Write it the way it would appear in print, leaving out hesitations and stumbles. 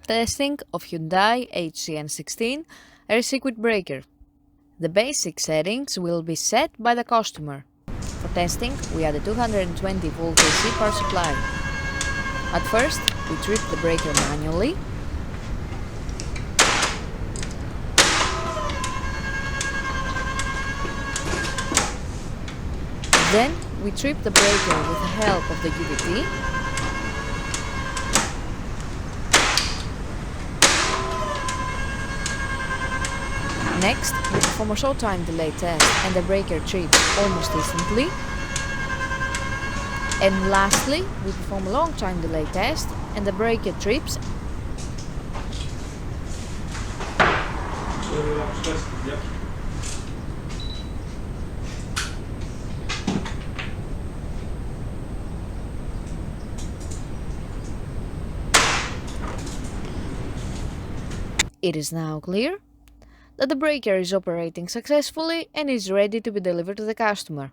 testing of Hyundai HGN16 air-circuit breaker. The basic settings will be set by the customer. For testing, we add a 220 volt AC power supply. At first, we trip the breaker manually. Then, we trip the breaker with the help of the UVT. Next, we perform a short time delay test and the breaker trips almost instantly. And lastly, we perform a long time delay test and the breaker trips. It is now clear that the breaker is operating successfully and is ready to be delivered to the customer.